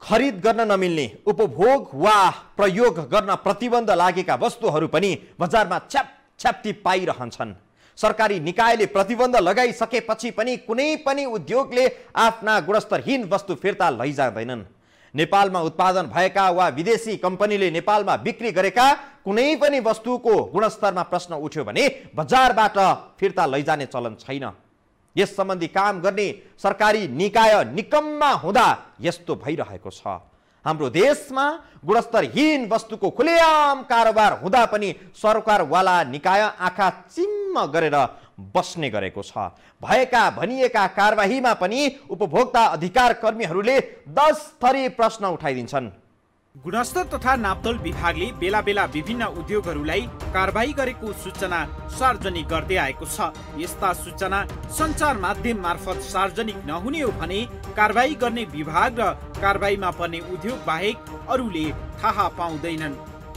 खरिद गर्न नमिल्ने, उपभोग वा प्रयोग गर्न प्रतिबन्ध लागेका वस्तुहरू पनि बजारमा छ्याप्छ्याप्ती पाइरहन्छन्। सरकारी निकायले प्रतिबन्ध लगाइसकेपछि पनि कुनै पनि उद्योगले आफ्ना गुणस्तरहीन वस्तु फिर्ता लैजाँदैनन्। नेपालमा उत्पादन भएका वा विदेशी कम्पनीले नेपालमा बिक्री गरेका कुनै पनि वस्तुको गुणस्तरमा प्रश्न उठ्यो भने बजारबाट फिर्ता लैजाने चलन छैन। यस सम्बन्धी काम गर्ने सरकारी निकाय निकम्मा हुँदा यस्तो भइरहेको छ। हाम्रो देशमा गुणस्तरहीन वस्तुको खुलेआम कारोबार हुँदा पनि सरकारवाला निकाय आँखा चिम्म गरेर बस्ने गरेको छ। भएका भनिएका कारबाहीमा पनि उपभोक्ता अधिकार कर्मीहरूले 10 थरी प्रश्न उठाइदिन्छन्। गुणस्तर तथा नापतोल विभागले बेला बेला विभिन्न उद्योगहरूलाई कारबाही गरेको सूचना सार्वजनिक गर्दै आएको छ। यस्ता सूचना सञ्चार माध्यम मार्फत सार्वजनिक नहुने हो भने कारबाही गर्ने विभाग र कारबाहीमा पर्ने उद्योग बाहेक अरूले थाहा पाउँदैनन्।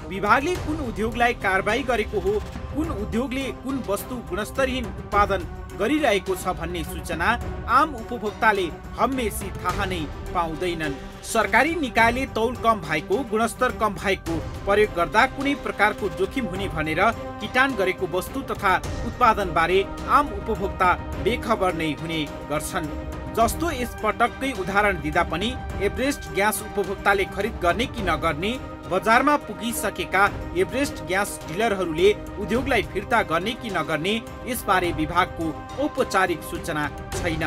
विभागले कुन उद्योगलाई कारबाही गरेको हो, कुन उद्योगले कुन वस्तु गुणस्तरहीन उत्पादन गरिरहेको छ भन्ने सूचना आम उपभोक्ताले हमेसी थाहा नै पाउँदैनन्। सरकारी निकायले तौल कम भएको, गुणस्तर कम भएको प्रयोग गर्दा कुनै प्रकारको जोखिम हुने भनेर किटान गरेको वस्तु तथा उत्पादन बारे आम उपभोक्ता बेखबर नै हुने गर्छन्। जस्तो यस पटककै उदाहरण दिँदा पनि एभरेस्ट ग्यास उपभोक्ताले खरिद गर्ने कि नगर्ने, बजारमा पुगिसकेका एभरेस्ट ग्यास डिलरहरूले उद्योगलाई फिर्ता गर्ने कि नगर्ने यसबारे विभागको औपचारिक सूचना छैन।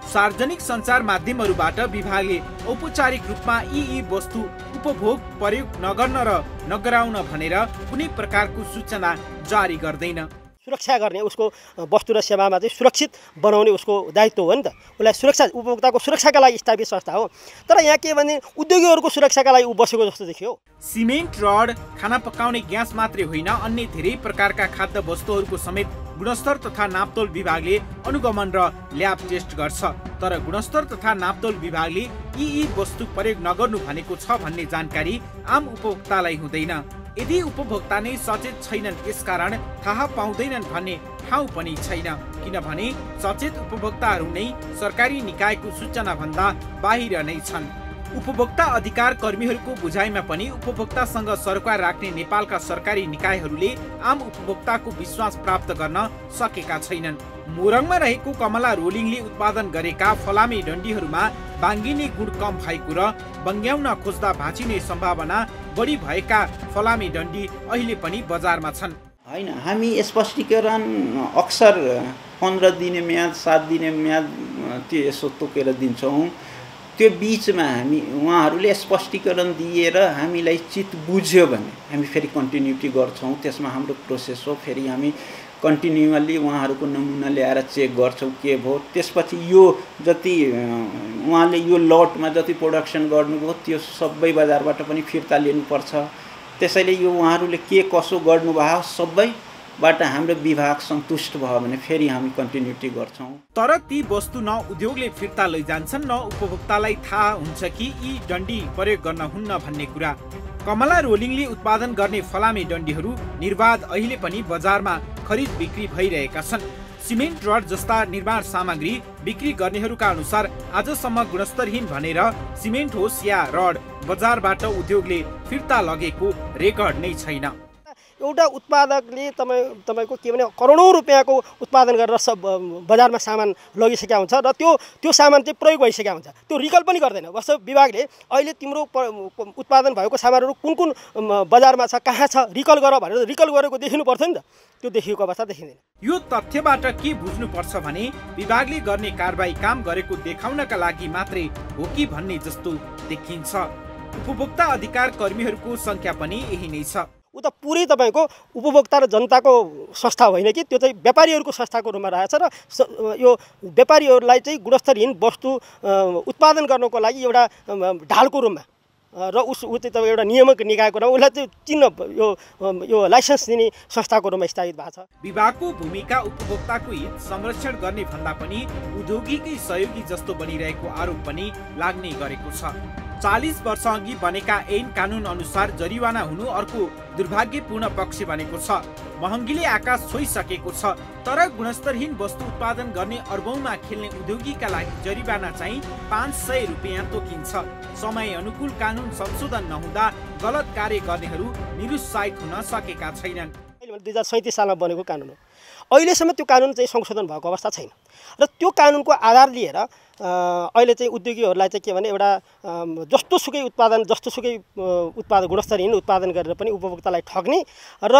सार्वजनिक सञ्चार माध्यमहरूबाट विभागले औपचारिक रूपमा यी वस्तु उपभोग प्रयोग नगर्न र नगराउन भनेर कुनै प्रकारको सूचना जारी गर्दैन। सुरक्षा गर्ने, उसको वस्तु र सेवामा चाहिँ सुरक्षित बनाउने उसको दायित्व हो नि त। उसलाई सुरक्षा, उपभोक्ताको सुरक्षाका लागि स्थापित संस्था हो। तर यहाँ के भने उद्योगीहरूको सुरक्षाका लागि ऊ बसेको जस्तो देखियो। सिमेन्ट, रड, खाना पकाउने ग्यास मात्रै होइन, अन्य धेरै प्रकारका खाद्य वस्तुहरूको समेत गुणस्तर तथा नापतोल विभागले अनुगमन र ल्याब टेस्ट गर्छ। तर गुणस्तर तथा नापतोल विभागले यी वस्तु प्रयोग नगर्नु भनेको छ भन्ने जानकारी आम उपभोक्तालाई हुँदैन। यदि उपभोक्ता नै सचेत छैनन्, यसकारण थाहा पाउँदैनन् भन्ने ठाउँ पनि छैन। किनभने सचेत उपभोक्ताहरू नै सरकारी निकायको सूचना भन्दा बाहिर नै छन्। उपभोक्ता अधिकार कर्मीहरूको बुझाइमा पनि उपभोक्तासँग सरोकार राख्ने नेपालका सरकारी निकायहरूले आम उपभोक्ताको विश्वास प्राप्त गर्न सकेका छैनन्। मोरङमा रहेको कमला रोलिङले उत्पादन गरेका फलामे डन्डीहरूमा बाङ्गिने गुण कम भएको र बङ्ग्याउन खोज्दा भाँचिने सम्भावना बढी भएका फलामे डन्डी अहिले पनि बजारमा छन्। होइन, हामी स्पष्टीकरण अक्सर 15 दिने म्याद, 7 दिने म्याद त्यो यसो तोकेर दिन्छौँ। त्यो बिचमा हामी उहाँहरूले स्पष्टीकरण दिएर हामीलाई चित्त बुझ्यो भने हामी फेरि कन्टिन्युटी गर्छौँ। त्यसमा हाम्रो प्रोसेस हो। फेरि हामी कन्टिन्युअली उहाँहरूको नमुना ल्याएर चेक गर्छौँ के भयो। त्यसपछि यो जति उहाँले यो लटमा जति प्रोडक्सन गर्नुभयो त्यो सबै बजारबाट पनि फिर्ता लिनुपर्छ। त्यसैले यो उहाँहरूले के कसो गर्नुभयो सबैबाट हाम्रो विभाग सन्तुष्ट भयो भने फेरि हामी कन्टिन्युटी गर्छौँ। तर ती वस्तु न उद्योगले फिर्ता लैजान्छन्, न उपभोक्तालाई थाहा हुन्छ कि यी डन्डी प्रयोग गर्न हुन्न भन्ने कुरा। कमला रोलिङले उत्पादन गर्ने फलामे डन्डीहरू निर्बाध अहिले पनि बजारमा खरिद बिक्री भइरहेका छन्। सिमेन्ट, रड जस्ता निर्माण सामग्री बिक्री गर्नेहरूका अनुसार आजसम्म गुणस्तरहीन भनेर सिमेन्ट होस् या रड बजारबाट उद्योगले फिर्ता लगेको रेकर्ड नै छैन। एउटा उत्पादकले तपाईको के भने करोडौं रुपैयाँको उत्पादन गरेर बजारमा सामान लगिसकेका हुन्छ र त्यो सामान चाहिँ प्रयोग भइसकेका हुन्छ। त्यो रिकल पनि गर्दैन। वास्तव विभागले अहिले तिम्रो उत्पादन भएको सामानहरू कुन कुन बजारमा छ, कहाँ छ, रिकल गर भनेर रिकल गरेको देखिनु पर्छ नि त। त्यो देखिएको अवस्था देखिँदैन। यो तथ्यबाट के बुझ्नुपर्छ भने विभागले गर्ने कारबाही काम गरेको देखाउनका लागि मात्रै हो कि भन्ने जस्तो देखिन्छ। उपभोक्ता अधिकार कर्मीहरूको संख्या पनि यही नै छ। उ त पुरै तपाईको उपभोक्ता र जनताको संस्था होइन कि, त्यो चाहिँ व्यापारीहरूको संस्थाको रूपमा रहेछ र यो व्यापारीहरूलाई चाहिँ गुणस्तरहीन वस्तु उत्पादन गर्नको लागि एउटा ढालको रूपमा र ऊ चाहिँ तपाईँ एउटा नियामक निकायको रूपमा उसलाई चाहिँ चिन्ह यो लाइसेन्स दिने संस्थाको रूपमा स्थापित भएको छ। विभागको भूमिका उपभोक्ताको हित संरक्षण गर्ने भन्दा पनि उद्योगीकै सहयोगी जस्तो बनिरहेको आरोप पनि लाग्ने गरेको छ। 40 वर्ष अघि बनेका ऐन कानुन अनुसार जरिवाना हुनु अर्को दुर्भाग्यपूर्ण पक्ष बनेको छ। महँगीले आकाश छोइसकेको छ, तर गुणस्तरहीन वस्तु उत्पादन गर्ने अर्बौंमा खेल्ने उद्योगीका लागि जरिवाना चाहिँ 500 रुपियाँ तोकिन्छ। समय अनुकूल कानुन संशोधन नहुँदा गलत कार्य गर्नेहरू निरुत्साहित हुन सकेका छैनन्। 2037 सालमा बनेको कानुन हो। अहिलेसम्म त्यो कानुन चाहिँ संशोधन भएको अवस्था छैन र त्यो कानुनको आधार लिएर अहिले चाहिँ उद्योगीहरूलाई चाहिँ के भने एउटा जस्तोसुकै उत्पादन गुणस्तरहीन उत्पादन गरेर पनि उपभोक्तालाई ठग्ने र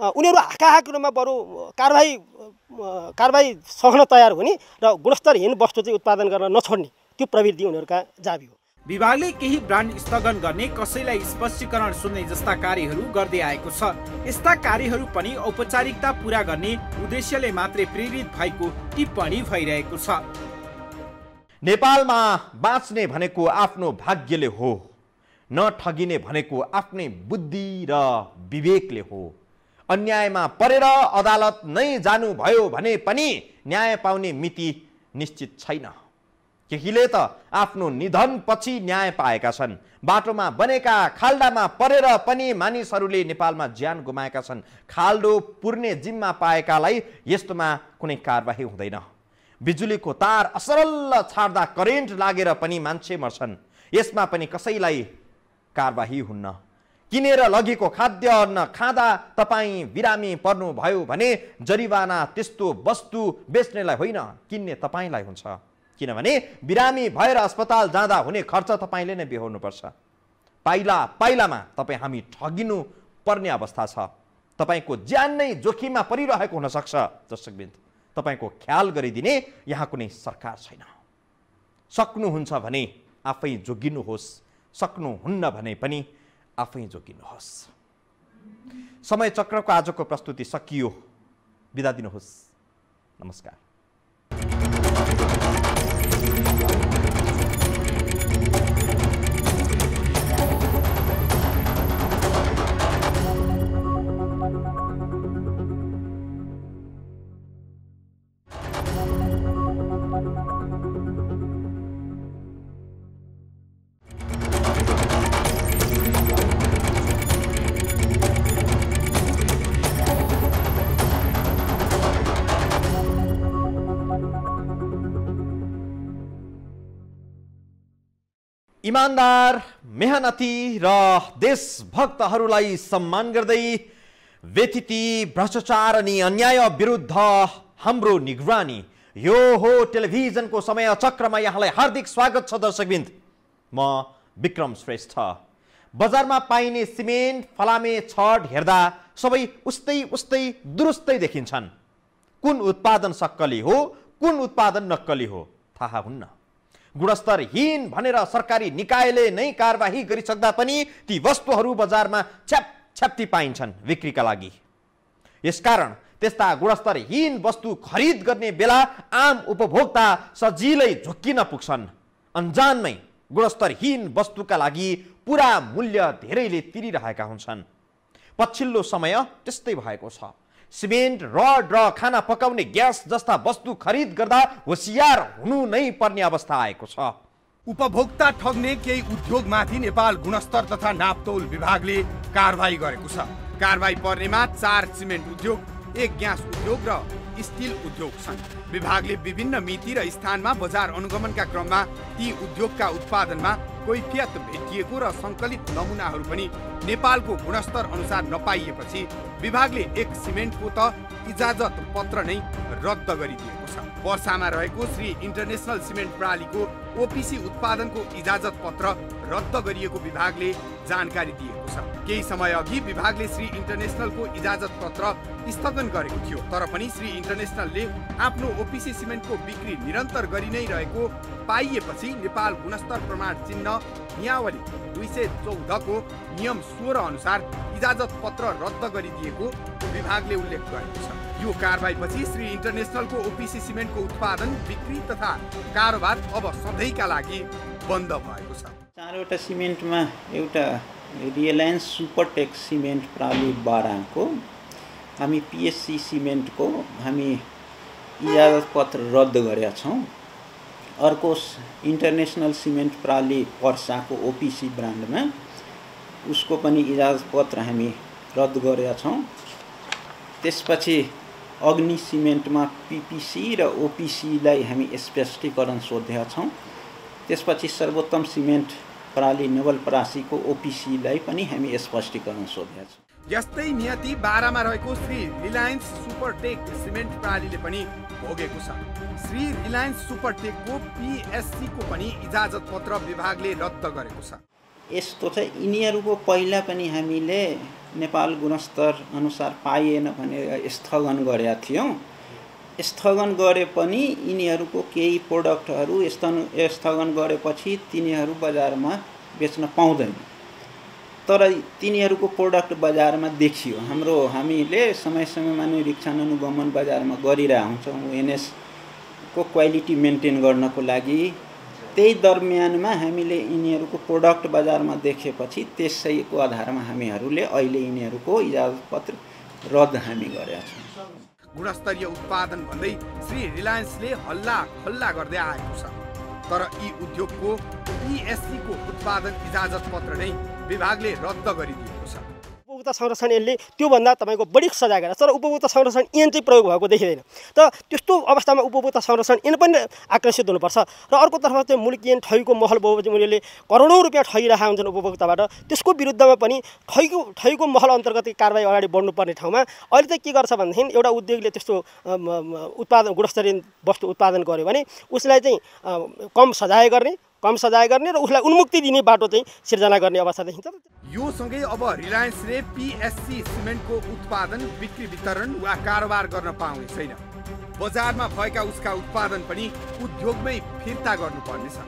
उनीहरू हाकाहाक रूपमा बरु कारबाही सहन तयार हुने र गुणस्तरहीन वस्तु चाहिँ उत्पादन गर्न नछोड्ने त्यो प्रवृत्ति उनीहरूका जाबी हो। विभागले केही ब्रान्ड स्थगन गर्ने, कसैलाई स्पष्टीकरण सुन्ने जस्ता कार्यहरू गर्दै आएको छ। यस्ता कार्यहरू पनि औपचारिकता पूरा गर्ने उद्देश्यले मात्रै प्रेरित भएको टिप्पणी भइरहेको छ। नेपालमा बाँच्ने भनेको आफ्नो भाग्यले हो, नठगिने भनेको आफ्नै बुद्धि र विवेकले हो। अन्यायमा परेर अदालत नै जानुभयो भने पनि न्याय पाउने मिति निश्चित छैन। केहीले त आफ्नो निधन पछि न्याय पाएका छन्। बाटोमा बनेका खाल्डामा परेर पनि मानिसहरूले नेपालमा ज्यान गुमाएका छन्। खाल्डो पुर्ने जिम्मा पाएकालाई यस्तोमा कुनै कारबाही हुँदैन। बिजुलीको तार असरल छाड्दा करेन्ट लागेर पनि मान्छे मर्छन्। यसमा पनि कसैलाई कारबाही हुन्न। किनेर लगेको खाद्य अन्न खाँदा तपाईँ बिरामी पर्नुभयो भने जरिवाना त्यस्तो वस्तु बेच्नेलाई होइन, किन्ने तपाईँलाई हुन्छ। किनभने बिरामी भएर अस्पताल जाँदा हुने खर्च तपाईँले नै बेहोर्नुपर्छ। पाइलामा तपाईँ हामी ठगिनु पर्ने अवस्था छ। तपाईँको ज्यान नै जोखिममा परिरहेको हुनसक्छ। दर्शकवृन्द, तपाईँको ख्याल गरिदिने यहाँ कुनै सरकार छैन। सक्नुहुन्छ भने आफै जोगिनुहोस्, सक्नुहुन्न भने पनि आफै जोगिनुहोस्। समय चक्रको आजको प्रस्तुति सकियो। बिदा दिनुहोस्। नमस्कार। इमानदार, मेहनती र देशभक्तहरूलाई सम्मान गर्दै व्यतिथि, भ्रष्टाचार अनि अन्याय विरुद्ध हाम्रो निगरानी, यो हो टेलिभिजनको समय चक्रमा यहाँलाई हार्दिक स्वागत छ। दर्शकवृन्द, म विक्रम श्रेष्ठ। बजारमा पाइने सिमेन्ट, फलामे, छड हेर्दा सबै उस्तै दुरुस्तै देखिन्छन्। कुन उत्पादन सक्कली हो, कुन उत्पादन नक्कली हो थाहा हुन्न। गुणस्तरहीन भनेर सरकारी निकायले नै कारबाही गरिसक्दा पनि ती वस्तुहरू बजारमा छ्याप्ती पाइन्छन् बिक्रीका लागि। यसकारण त्यस्ता गुणस्तरहीन वस्तु खरिद गर्ने बेला आम उपभोक्ता सजिलै झुक्किन पुग्छन्। अन्जानमै गुणस्तरहीन वस्तुका लागि पुरा मूल्य धेरैले तिरिरहेका हुन्छन्। पछिल्लो समय त्यस्तै भएको छ। सिमेन्ट, रड र खाना पकाउने ग्यास जस्ता वस्तु खरिद गर्दा होसियार हुनु नै पर्ने अवस्था आएको छ। उपभोक्ता ठग्ने केही उद्योगमाथि नेपाल गुणस्तर तथा नापतोल विभागले कारबाही गरेको छ। कारबाही पर्नेमा 4 सिमेन्ट उद्योग, 1 ग्यास उद्योग र स्टिल उद्योग छन्। विभागले विभिन्न मिति र स्थानमा बजार अनुगमनका क्रममा ती उद्योगका उत्पादनमा कैफियत भेटिएको र सङ्कलित नमुनाहरू पनि नेपालको गुणस्तर अनुसार नपाइएपछि विभागले 1 सिमेन्टको त इजाजत पत्र नै रद्द गरिदिएको छ। वर्षामा रहेको श्री इन्टरनेसनल सिमेन्ट प्रणालीको ओपिसी उत्पादनको इजाजत पत्र रद्द गरिएको विभागले जानकारी दिएको छ। केही समय अघि विभागले श्री इन्टरनेसनलको इजाजत पत्र स्थगन गरेको थियो, तर पनि श्री इन्टरनेसनलले आफ्नो ओपिसी सिमेन्टको बिक्री निरन्तर गरि नै रहेको पाइएपछि नेपाल गुणस्तर प्रमाण चिन्ह नियावली 214 को नियम 16 अनुसार इजाजत पत्र रद्द गरिदिएको विभागले उल्लेख गरेको छ। यो कारबाहीपछि श्री इन्टरनेसनलको ओपिसी सिमेन्टको उत्पादन, बिक्री तथा कारोबार अब सधैँका लागि बन्द भएको छ। 4वटा सिमेन्टमा एउटा रिलायन्स सुपरटेक सिमेन्ट प्रणाली बाराको हामी पिएससी सिमेन्टको हामी इजाजत पत्र रद्द गरेका छौँ। अर्को इन्टरनेसनल सिमेन्ट प्रणाली पर्साको ओपिसी ब्रान्डमा उसको पनि इजाजत पत्र हामी रद्द गरेका छौँ। त्यसपछि अग्नि सिमेन्टमा पिपिसी र ओपिसीलाई हामी स्पष्टीकरण सोधेका छौँ। त्यसपछि सर्वोत्तम सिमेन्ट प्रणाली नवलपरासीको ओपिसीलाई पनि हामी स्पष्टीकरण सोधेका छौँ। यस्तै नियति बारामा रहेको श्री रिलायन्स सुपरटेक सिमेन्ट प्रणालीले पनि भोगेको छ। श्री रिलायन्स सुपरटेकको पिएससी को पनि इजाजत पत्र विभागले रद्द गरेको छ। यस्तो छ, यिनीहरूको पहिला पनि हामीले नेपाल गुणस्तर अनुसार पाइएन भनेर स्थगन गरेका थियौँ। स्थगन गरे पनि यिनीहरूको केही प्रोडक्टहरू स्थगन गरेपछि तिनीहरू बजारमा बेच्न पाउँदैन। तर तिनीहरूको प्रोडक्ट बजारमा देखियो। हामीले समय समयमा निरीक्षण अनुगमन बजारमा गरिरहेका हुन्छौँ एनएस को क्वालिटी मेन्टेन गर्नको लागि। त्यही दरमियानमा हामीले यिनीहरूको प्रोडक्ट बजारमा देखेपछि त्यसैको आधारमा हामीहरूले अहिले यिनीहरूको इजाजत पत्र रद्द हामी गरेका छौँ। गुणस्तरीय उत्पादन भन्दै श्री रिलायन्सले हल्ला खल्ला गर्दै आएको छ। तर यी उद्योगको पिएससी को उत्पादन इजाजत पत्र नै विभागले रद्द गरिदिएको छ। उपभोक्ता संरक्षण ऐनले त्योभन्दा तपाईँको बढी सजाय गरेर, तर उपभोक्ता संरक्षण ऐन चाहिँ प्रयोग भएको देखिँदैन। त त्यस्तो अवस्थामा उपभोक्ता संरक्षण ऐन पनि आकर्षित हुनुपर्छ। र अर्कोतर्फ चाहिँ मुलुकी ऐन ठगीको महल बहुमूल्यले करोडौँ रुपियाँ ठगिरहेका हुन्छन् उपभोक्ताबाट। त्यसको विरुद्धमा पनि ठगीको महल अन्तर्गत कारबाही अगाडि बढ्नुपर्ने ठाउँमा अहिले चाहिँ के गर्छ भनेदेखि एउटा उद्योगले त्यस्तो उत्पादन गुणस्तरीय वस्तु उत्पादन गर्यो भने उसलाई चाहिँ कम सजाय गर्ने र उसलाई उन्मुक्ति दिने बाटो चाहिँ सिर्जना गर्ने अवस्था देखिन्छ। यो सँगै अब रिलायन्सले पिएससी सिमेन्टको उत्पादन, बिक्री, वितरण वा कारोबार गर्न पाउने छैन। बजारमा भएका उसका उत्पादन पनि उद्योगमै फिर्ता गर्नुपर्नेछ।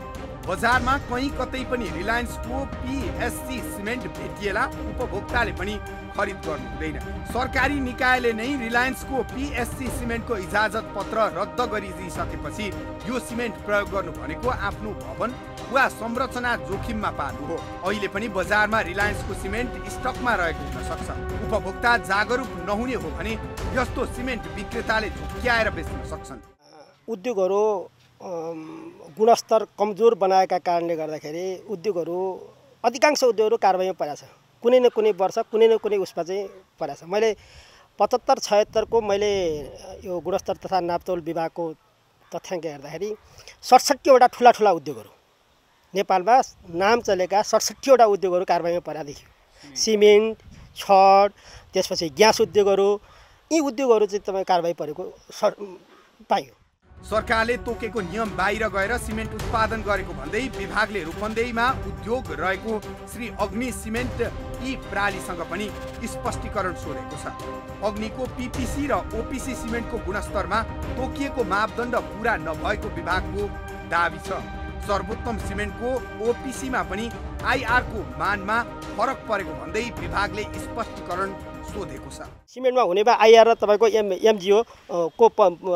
बजारमा कहीँ कतै पनि रिलायन्सको पिएससी सिमेन्ट भेटिएला उपभोक्ताले पनि खरिद गर्नु हुँदैन। सरकारी निकायले नै रिलायन्सको पिएससी सिमेन्टको इजाजत पत्र रद्द गरिदिइसकेपछि यो सिमेन्ट प्रयोग गर्नु भनेको आफ्नो भवन वा संरचना जोखिममा पार्नु हो। अहिले पनि बजारमा रिलायन्सको सिमेन्ट स्टकमा रहेको हुन सक्छ। उपभोक्ता जागरुक नहुने हो भने यस्तो सिमेन्ट विक्रेताले झुक्क्याएर बेच्न सक्छन्। उद्योगहरू गुणस्तर कमजोर बनाएका कारणले गर्दाखेरि अधिकांश उद्योगहरू कारबाहीमा परेको छ। कुनै न कुनै वर्ष कुनै न कुनै उसमा चाहिँ परेको छ। मैले 75-76 को मैले यो गुणस्तर तथा नापतोल विभागको तथ्याङ्क हेर्दाखेरि 67वटा ठुला उद्योगहरू नेपालमा नाम चलेका 67वटा उद्योगहरू कारबाहीमा परेका देखियो। सिमेन्ट, छड, त्यसपछि ग्यास उद्योगहरू, यी उद्योगहरू चाहिँ तपाईँ कारबाही परेको पाइयो। सरकारले तोकेको नियम बाहिर गएर सिमेन्ट उत्पादन गरेको भन्दै विभागले रूपन्देहीमा उद्योग रहेको श्री अग्नि सिमेन्ट यी प्रणालीसँग पनि स्पष्टीकरण सोधेको छ। अग्निको पिपिसी र ओपिसी सिमेन्टको गुणस्तरमा तोकिएको मापदण्ड पूरा नभएको विभागको दाबी छ। सर्वोत्तम सिमेन्टको ओपिसीमा पनि आइआर को मानमा फरक परेको भन्दै विभागले स्पष्टीकरण सोधेको छ। सिमेन्टमा हुने भए आइआर र तपाईँको एमजिओ को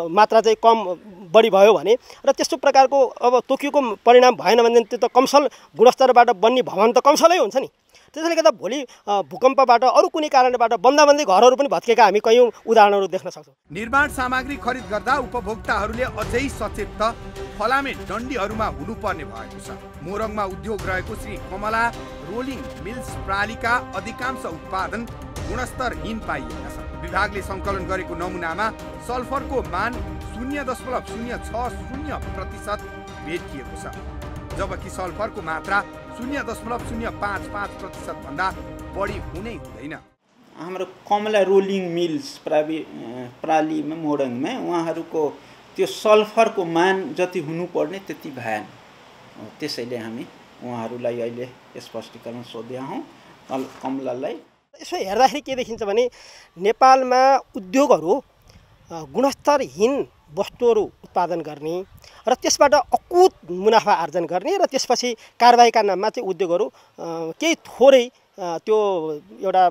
मात्रा चाहिँ कम बढी भयो भने र त्यस्तो प्रकारको अब तोकिएको परिणाम भएन भने त्यो त कमसल गुणस्तरबाट बन्ने भवन त कमसलै हुन्छ नि। त्यसैले गर्दा भोलि भूकम्पबाट अरू कुनै कारणबाट बन्दै घरहरू पनि भत्केका हामी कयौँ उदाहरणहरू देख्न सक्छौँ। निर्माण सामग्री खरिद गर्दा उपभोक्ताहरूले अझै सचेत त फलामे डन्डीहरूमा हुनुपर्ने भएको छ। मोरङमा उद्योग रहेको श्री कमला रोलिङ मिल्स प्रणालीका अधिकांश उत्पादन गुणस्तरहीन पाइएका छन्। विभागले सङ्कलन गरेको नमुनामा सल्फरको मान 0.060% भेटिएको छ, जबकि सल्फरको मात्रा 0.055% भन्दा बढी हुनै हुँदैन। हाम्रो कमला रोलिङ मिल्स प्रणालीमा मोरङमा उहाँहरूको त्यो सल्फरको मान जति हुनुपर्ने त्यति भएन। त्यसैले हामी उहाँहरूलाई अहिले स्पष्टीकरण सोधेका हौँ कमलालाई। यसो हेर्दाखेरि के देखिन्छ भने नेपालमा उद्योगहरू गुणस्तरहीन वस्तुहरू उत्पादन गर्ने र त्यसबाट अकुत मुनाफा आर्जन गर्ने र त्यसपछि कारबाहीका नाममा चाहिँ उद्योगहरू केही थोरै त्यो एउटा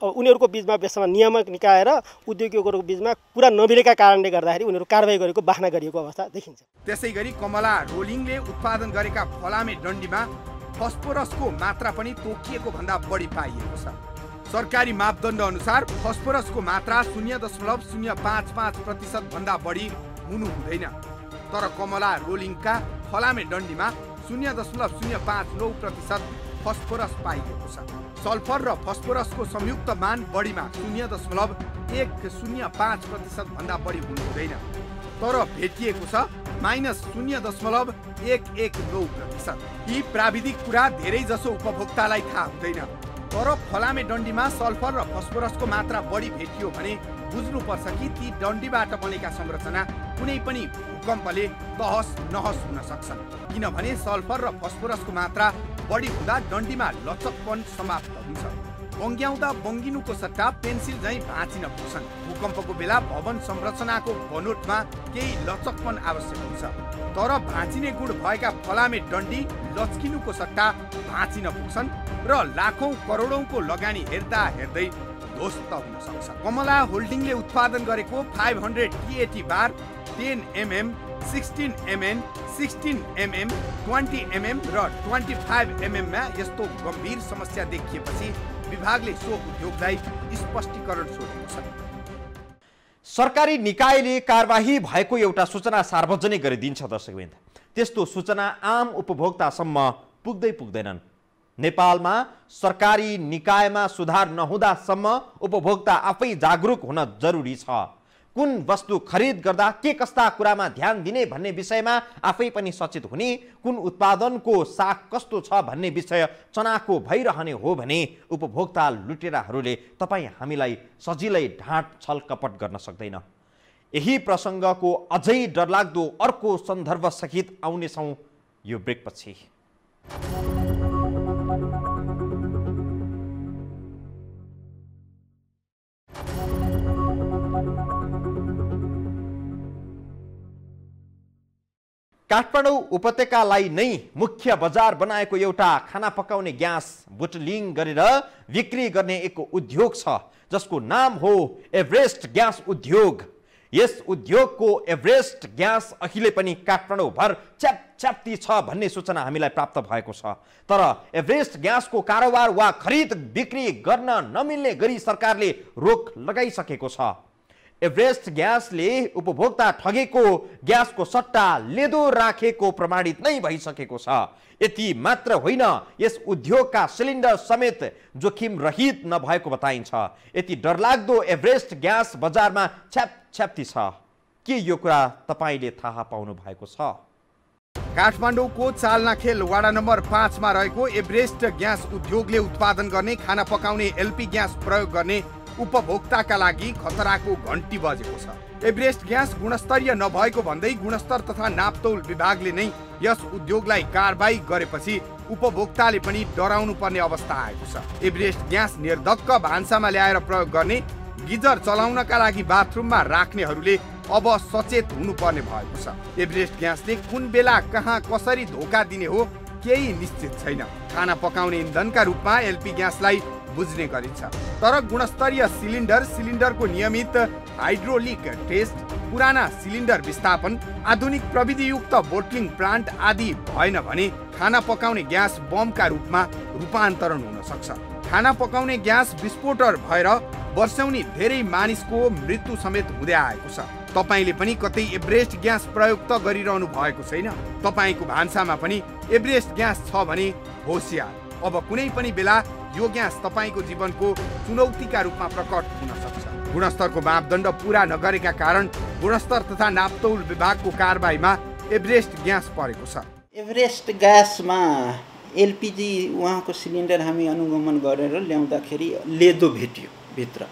उनीहरूको बिचमा बेसमा नियामक निकाय र उद्योगीहरूको बिचमा कुरा नमिलेका कारणले गर्दाखेरि उनीहरू कारबाही गरेको बाहना गरिएको अवस्था देखिन्छ। त्यसैगरी कमला रोलिङले उत्पादन गरेका फलामे डन्डीमा फस्फोरसको मात्रा पनि तोकिएको भन्दा बढी पाइएको छ। सरकारी मापदण्ड अनुसार फस्फोरसको मात्रा 0.055% भन्दा बढी हुनु हुँदैन। तर कमला रोलिङका फलामे डन्डीमा 0.059% फस्फोरस पाइएको छ। सल्फर र फस्फोरसको संयुक्त मान बढीमा 0.105% भन्दा बढी हुनु हुँदैन, तर भेटिएको छ -0.119%। यी प्राविधिक कुरा धेरै जसो उपभोक्तालाई थाहा हुँदैन, तर फलामे डन्डीमा सल्फर र फस्फोरसको मात्रा बढी भेटियो भने बुझ्नुपर्छ कि ती डन्डीबाट बनेका संरचना कुनै पनि भूकम्पले तहस नहस हुन सक्छन्, किनभने सल्फर र फस्फोरसको मात्रा बढी हुँदा डन्डीमा लचकपन समाप्त हुन्छ। बङ्ग्याउँदा बङ्गिनुको सट्टा पेन्सिल झैँ भाँचिन पुग्छन्। भूकम्पको बेला भवन संरचनाको बनोटमा केही लचकपन आवश्यक हुन्छ, तर भाँचिने गुण भएका फलामे डन्डी लचकिनुको सट्टा भाँचिन पुग्छन् र लाखौं करोडौंको लगानी हेर्दा हेर्दै ध्वस्त हुन सक्छ। कमला होल्डिङले उत्पादन गरेको 500 T80 बार 10mm, 16mm, 16mm, 20mm र 25mm मा यस्तो गम्भीर समस्या देखिएपछि विभागले सो उद्योगलाई स्पष्टीकरण सोधेको छ। सरकारी निकायले कारबाही भएको एउटा सूचना सार्वजनिक गरिदिन्छ दर्शकवृन्द, त्यस्तो सूचना आम उपभोक्तासम्म पुग्दैनन्। नेपालमा सरकारी निकायमा सुधार नहुँदासम्म उपभोक्ता आफै जागरुक हुन जरुरी छ। कुन वस्तु खरिद गर्दा के कस्ता कुरामा ध्यान दिने भन्ने विषयमा आफै पनि सचेत हुने, कुन उत्पादनको साख कस्तो छ भन्ने विषय चनाखो भइरहने हो भने उपभोक्ता लुटेराहरूले तपाईँ हामीलाई सजिलै ढाँट छलकपट गर्न सक्दैन। यही प्रसङ्गको अझै डरलाग्दो अर्को सन्दर्भ सहित आउनेछौँ यो ब्रेकपछि। काठमाडौँ उपत्यकालाई नै मुख्य बजार बनाएको एउटा खाना पकाउने ग्यास बुटलिङ गरेर बिक्री गर्ने एक उद्योग छ, जसको नाम हो एभरेस्ट ग्यास उद्योग। यस उद्योगको एभरेस्ट ग्यास अहिले पनि काठमाडौँभर च्याप्ती छ भन्ने सूचना हामीलाई प्राप्त भएको छ। तर एभरेस्ट ग्यासको कारोबार वा खरिद बिक्री गर्न नमिल्ने गरी सरकारले रोक लगाइसकेको छ। एभरेस्ट ग्यासले उपभोक्ता ठगेको ग्यासको सट्टा लेदो राखेको प्रमाणित नै भइसकेको छ। यति मात्र होइन, यस उद्योगका सिलिन्डर समेत जोखिम रहित नभएको बताइन्छ। यति डरलाग्दो एभरेस्ट ग्यास बजारमा च्याप्ती छ। के यो कुरा तपाईले थाहा पाउनु भएको छ? काठमाडौँको चालनाखेल वाडा नम्बर 5 मा रहेको एभरेस्ट ग्यास उद्योगले उत्पादन गर्ने खाना पकाउने एलपी ग्यास प्रयोग गर्ने उपभोक्ताका लागि खतराको घण्टी बजेको छ। एभरेस्ट ग्यास गुणस्तरीय नभएको भन्दै गुणस्तर तथा नापतौल विभागले नै यस उद्योगलाई कारबाही गरेपछि उपभोक्ताले पनि डराउनु पर्ने अवस्था आएको छ। एभरेस्ट ग्यास निर्धक्क भान्सामा ल्याएर प्रयोग गर्ने, गिजर चलाउनका लागि बाथरुममा राख्नेहरूले अब सचेत हुनुपर्ने भएको छ। एभरेस्ट ग्यासले कुन बेला कहाँ कसरी धोका दिने हो केही निश्चित छैन। खाना पकाउने इन्धनका रूपमा एलपी ग्यासलाई बुझ्ने गरिन्छ, तर गुणस्तरीय सिलिन्डरको नियमित हाइड्रोलिक टेस्ट, पुराना सिलिन्डर विस्थापन, आधुनिक प्रविधियुक्त बोटलिङ प्लान्ट आदि भएन भने खाना पकाउने ग्यास बमका रूपमा रूपान्तरण हुन सक्छ। खाना पकाउने ग्यास विस्फोटर भएर वर्षौनी धेरै मानिसको मृत्यु समेत हुँदै आएको छ। तपाईले पनि कतै एभरेस्ट ग्यास प्रयोग त गरिरहनु भएको छैन? तपाईको भान्सामा पनि एभरेस्ट ग्यास छ भने होशियार, अब कुनै पनि बेला यो ग्यास तपाईको जीवनको चुनौतीका रूपमा प्रकट हुन सक्छ। गुणस्तरको मापदण्ड पूरा नगरेका कारण गुणस्तर तथा नापतौल विभागको कारबाहीमा एभरेस्ट ग्यास परेको छ। एभरेस्ट ग्यासमा एलपीजी उहाँको सिलिन्डर हामी अनुगमन गरेर ल्याउँदाखेरि लेदो भेटियो भित्र।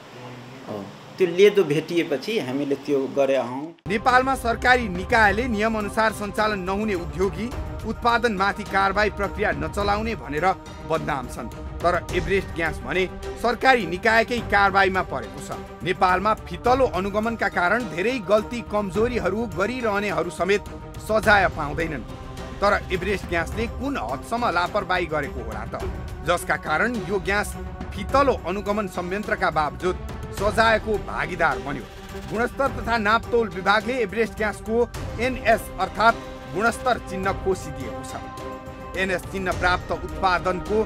त्यो लेदो भेटिएपछि हामीले त्यो गरे हौं। नेपालमा सरकारी निकायले नियम अनुसार सञ्चालन नहुने उद्योगी उत्पादनमाथि कारबाही प्रक्रिया नचलाउने भनेर बदनाम छन्, तर एभरेस्ट ग्यास भने सरकारी निकायकै कारबाहीमा परेको छ। नेपालमा फितलो अनुगमनका कारण धेरै गल्ती कमजोरीहरू गरिरहनेहरू समेत सजाय पाउँदैनन्, तर एभरेस्ट ग्यासले कुन हदसम्म लापरवाही गरेको होला त, जसका कारण यो ग्यास फितलो अनुगमन संयन्त्रका बावजुद सजायको भागीदार बन्यो। गुणस्तर तथा नापतौल विभागले एभरेस्ट ग्यासको एनएस अर्थात् गुणस्तर चिन्ह कोसिदिएको छ। एनएस चिन्ह प्राप्त उत्पादनको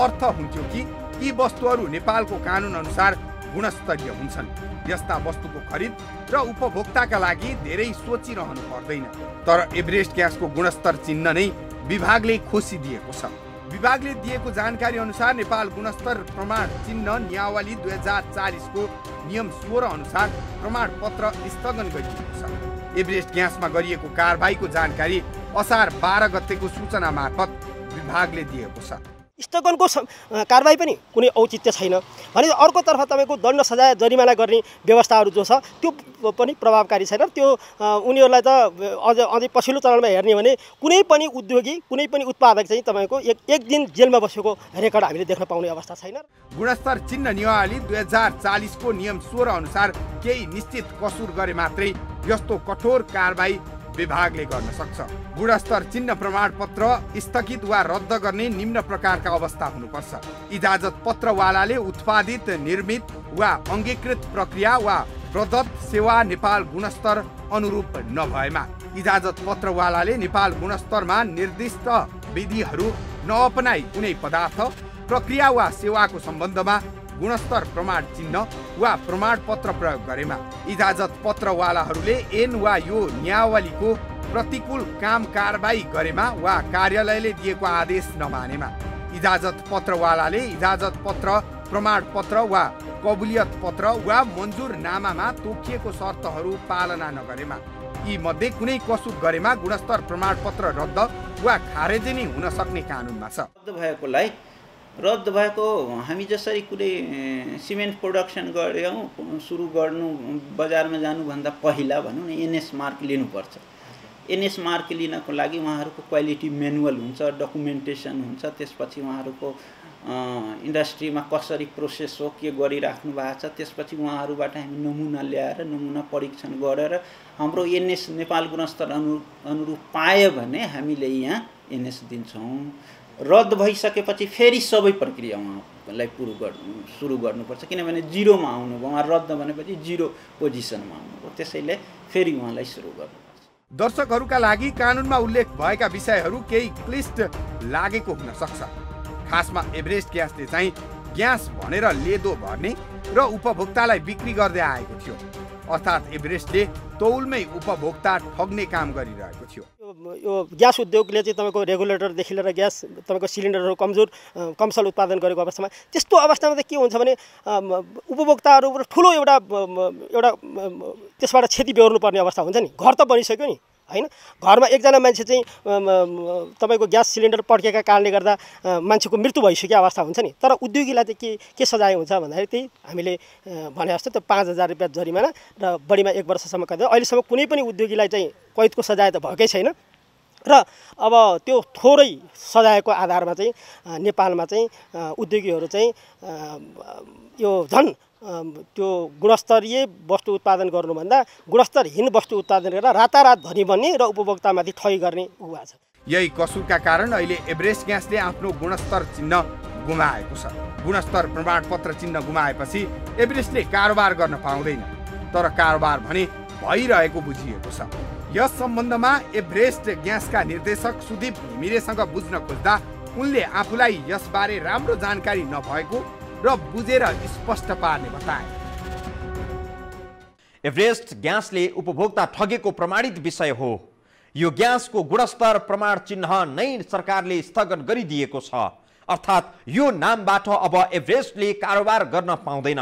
अर्थ हुन्थ्यो कि यी वस्तुहरू नेपालको कानुन अनुसार गुणस्तरीय हुन्छन्। यस्ता वस्तुको खरिद र उपभोक्ताका लागि धेरै सोचिरहनु पर्दैन। तर एभरेस्ट ग्यासको गुणस्तर चिन्ह नै विभागले खोसिदिएको छ। विभागले दिएको जानकारी अनुसार नेपाल गुणस्तर प्रमाण चिन्ह नियावली 2040 को नियम 16 अनुसार प्रमाणपत्र स्थगन गरिएको छ। एभरेस्ट ग्यासमा गरिएको कारबाहीको जानकारी असार 12 गतेको सूचना मार्फत विभागले दिएको छ। स्थगनको कारबाही पनि कुनै औचित्य छैन भने अर्कोतर्फ तपाईँको दण्ड सजाय जरिमाना गर्ने व्यवस्थाहरू जो छ त्यो पनि प्रभावकारी छैन। त्यो उनीहरूलाई त अझै पछिल्लो चरणमा हेर्ने भने कुनै पनि उद्योगी कुनै पनि उत्पादक चाहिँ तपाईँको एक दिन जेलमा बसेको रेकर्ड हामीले देख्न पाउने अवस्था छैन। गुणस्तर चिन्ह नियमावली 2040 को नियम 16 अनुसार केही निश्चित कसुर गरे मात्रै यस्तो कठोर कारबाही विभागले गर्न सक्छ। गुणस्तर चिन्ह प्रमाणपत्र स्थगित वा रद्द गर्ने निम्न प्रकारका अवस्था हुनुपर्छ। इजाजत पत्रवालाले उत्पादित, निर्मित वा अङ्गीकृत प्रक्रिया वा प्रदत्त सेवा नेपाल गुणस्तर अनुरूप नभएमा, इजाजत पत्रवालाले नेपाल गुणस्तरमा निर्दिष्ट विधिहरू नअपनाई कुनै पदार्थ, प्रक्रिया वा सेवाको सम्बन्धमा गुणस्तर प्रमाण चिन्ह वा प्रमाणपत्र प्रयोग गरेमा, इजाजत पत्रवालाहरूले ऐन वा यो नियावलीको प्रतिकूल काम कारबाही गरेमा वा कार्यालयले दिएको आदेश नमानेमा, इजाजत पत्रवालाले इजाजत पत्र, प्रमाणपत्र वा कबुलियत पत्र वा मन्जुरनामामा तोकिएको शर्तहरू पालना नगरेमा, यी मध्ये कुनै कसुर गरेमा गुणस्तर प्रमाणपत्र रद्द वा खारेजी नै हुन सक्ने कानुनमा छ। रद्द भएको हामी जसरी कुनै सिमेन्ट प्रोडक्सन गऱ्यौँ, सुरु गर्नु बजारमा जानुभन्दा पहिला भनौँ न एनएस मार्क लिनुपर्छ। एनएस मार्क लिनको लागि उहाँहरूको क्वालिटी म्यानुअल हुन्छ, डकुमेन्टेसन हुन्छ, त्यसपछि उहाँहरूको इन्डस्ट्रीमा कसरी प्रोसेस हो के गरिराख्नु भएको छ, त्यसपछि उहाँहरूबाट हामी नमुना ल्याएर नमुना परीक्षण गरेर हाम्रो एनएस नेपाल गुणस्तर अनुरूप पायो भने हामीले यहाँ एनएस दिन्छौँ। रद्द भइसकेपछि फेरि सबै प्रक्रिया उहाँलाई सुरु गर्नुपर्छ, किनभने जिरोमा आउनुभयो, उहाँ रद्द भनेपछि जिरो पोजिसनमा आउनुभयो, त्यसैले फेरि उहाँलाई सुरु गर्नुपर्छ। दर्शकहरूका लागि कानुनमा उल्लेख भएका विषयहरू केही क्लिष्ट लागेको हुन सक्छ। खासमा एभरेस्ट ग्यासले चाहिँ ग्यास भनेर लेदो भर्ने र उपभोक्तालाई बिक्री गर्दै आएको थियो, अर्थात् एभरेस्टले तौलमै उपभोक्ता ठग्ने काम गरिरहेको थियो। यो ग्यास उद्योगले चाहिँ तपाईँको रेगुलेटरदेखि लिएर ग्यास तपाईँको सिलिन्डरहरू कमसल उत्पादन गरेको अवस्थामा, त्यस्तो अवस्थामा त के हुन्छ भने उपभोक्ताहरू ठुलो एउटा त्यसबाट क्षति बेहोर्नु पर्ने अवस्था हुन्छ नि। घर त बनिसक्यो नि होइन, घरमा एकजना मान्छे चाहिँ तपाईँको ग्यास सिलिन्डर पड्केका कारणले गर्दा मान्छेको मृत्यु भइसकेको अवस्था हुन्छ नि। तर उद्योगीलाई चाहिँ के सजाय हुन्छ भन्दाखेरि त्यही हामीले भने जस्तो त्यो 5,000 रुपियाँ जरिमाना र बढीमा 1 वर्षसम्म कैद। अहिलेसम्म कुनै पनि उद्योगीलाई चाहिँ कैदको सजाय त भएकै छैन र अब त्यो थोरै सजायको आधारमा चाहिँ नेपालमा चाहिँ उद्योगीहरू चाहिँ यो झन् त्यो गुणस्तरीय वस्तु उत्पादन गर्नुभन्दा गुणस्तरहीन वस्तु उत्पादन गरेर रातारात धनी बन्ने र उपभोक्तामाथि ठगी गर्ने उहाँ छ। यही कसुरका कारण अहिले एभरेस्ट ग्यासले आफ्नो गुणस्तर चिन्ह गुमाएको छ। गुणस्तर प्रमाणपत्र चिन्ह गुमाएपछि एभरेस्टले कारोबार गर्न पाउँदैन, तर कारोबार भने भइरहेको बुझिएको छ। यस सम्बन्धमा एभरेस्ट ग्यासका निर्देशक सुदीप घिमिरेसँग बुझ्न खोज्दा उनले आफूलाई यसबारे राम्रो जानकारी नभएको र बुझेर स्पष्ट पार्ने बताए। एभरेस्ट ग्यासले उपभोक्ता ठगेको प्रमाणित विषय हो। यो ग्यासको गुणस्तर प्रमाण चिन्ह नै सरकारले स्थगन गरिदिएको छ, अर्थात् यो नामबाट अब एभरेस्टले कारोबार गर्न पाउँदैन,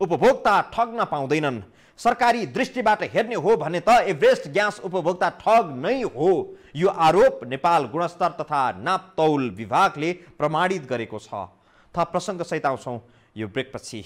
उपभोक्ता ठग्न पाउँदैनन्। सरकारी दृष्टिबाट हेर्ने हो भने त एभरेस्ट ग्यास उपभोक्ता ठग नै हो। यो आरोप नेपाल गुणस्तर तथा नापतौल विभागले प्रमाणित गरेको छ। थप प्रसङ्ग सहित आउँछौँ यो ब्रेकपछि।